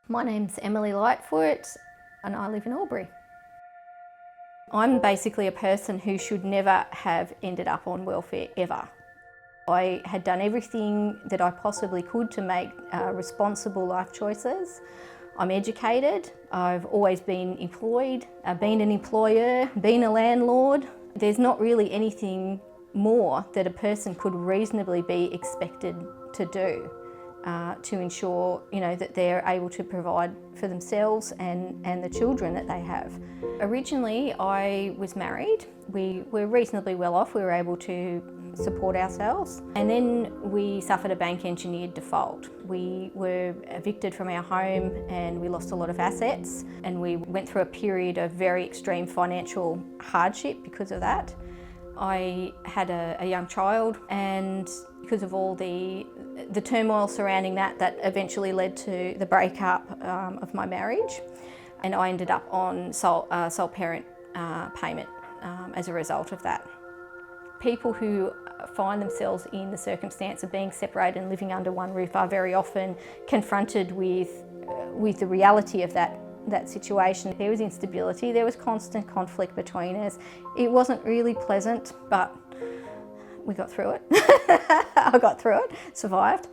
My name's Emily Lightfoot and I live in Albury. I'm basically a person who should never have ended up on welfare ever. I had done everything that I possibly could to make responsible life choices. I'm educated, I've always been employed, I've been an employer, been a landlord. There's not really anything more that a person could reasonably be expected to do to ensure, that they're able to provide for themselves and the children that they have. Originally, I was married. We were reasonably well off. We were able to support ourselves. And then we suffered a bank engineered default. We were evicted from our home and we lost a lot of assets, and we went through a period of very extreme financial hardship because of that. I had a young child, and because of all the turmoil surrounding that eventually led to the breakup of my marriage, and I ended up on sole parent payment as a result of that. People who find themselves in the circumstance of being separated and living under one roof are very often confronted with the reality of that situation. There was instability, there was constant conflict between us. It wasn't really pleasant, but we got through it. I got through it, survived.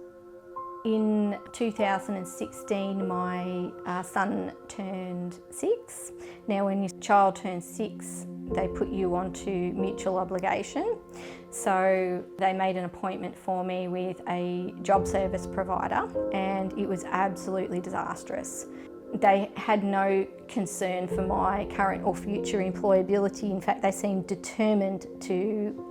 In 2016, my son turned 6. Now, when your child turns 6, they put you onto mutual obligation. So they made an appointment for me with a job service provider, and it was absolutely disastrous. They had no concern for my current or future employability. In fact, they seemed determined to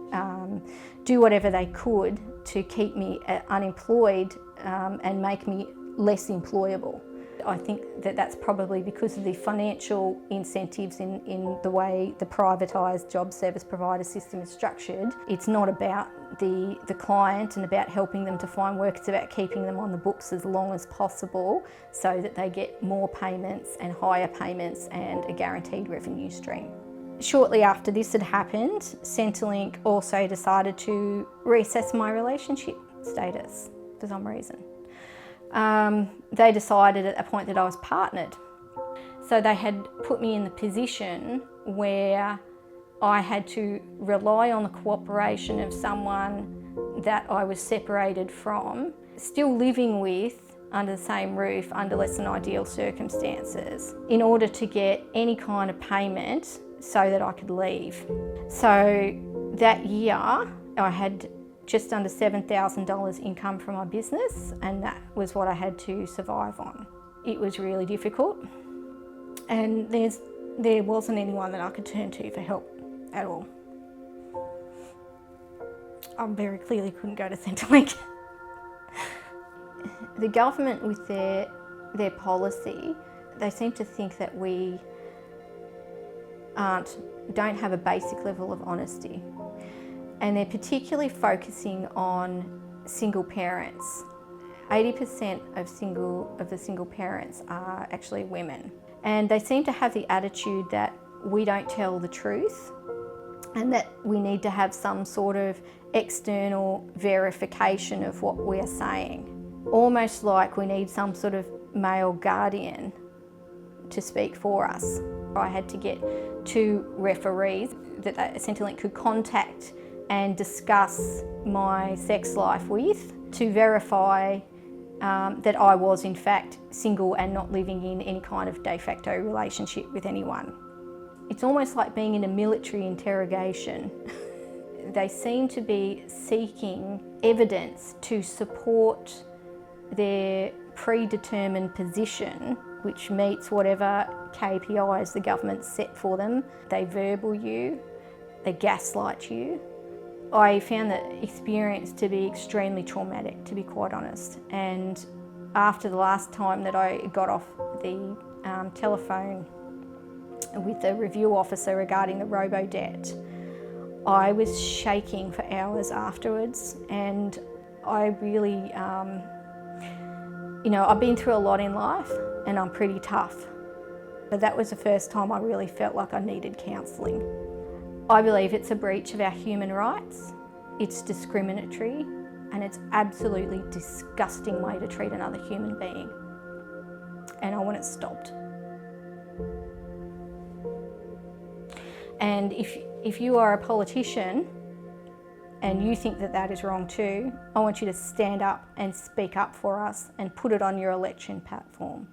do whatever they could to keep me unemployed and make me less employable. I think that's probably because of the financial incentives in the way the privatised job service provider system is structured. It's not about the client and about helping them to find work, it's about keeping them on the books as long as possible so that they get more payments and higher payments and a guaranteed revenue stream. Shortly after this had happened, Centrelink also decided to reassess my relationship status for some reason. They decided at a point that I was partnered. So they had put me in the position where I had to rely on the cooperation of someone that I was separated from, still living with under the same roof under less than ideal circumstances, in order to get any kind of payment so that I could leave. So that year I had just under $7,000 income from my business, and that was what I had to survive on. It was really difficult, and there wasn't anyone that I could turn to for help at all. I very clearly couldn't go to Centrelink. The government, with their policy, they seem to think that we don't have a basic level of honesty. And they're particularly focusing on single parents. 80% of the single parents are actually women. And they seem to have the attitude that we don't tell the truth and that we need to have some sort of external verification of what we're saying. Almost like we need some sort of male guardian to speak for us. I had to get 2 referees that Centrelink could contact and discuss my sex life with to verify that I was in fact single and not living in any kind of de facto relationship with anyone. It's almost like being in a military interrogation. They seem to be seeking evidence to support their predetermined position, which meets whatever KPIs the government set for them. They verbal you, they gaslight you. I found that experience to be extremely traumatic, to be quite honest. And after the last time that I got off the telephone with the review officer regarding the robo-debt, I was shaking for hours afterwards, and I really, I've been through a lot in life and I'm pretty tough. But that was the first time I really felt like I needed counselling. I believe it's a breach of our human rights, it's discriminatory, and it's absolutely disgusting way to treat another human being. and I want it stopped. And if you are a politician and you think that that is wrong too, I want you to stand up and speak up for us and put it on your election platform.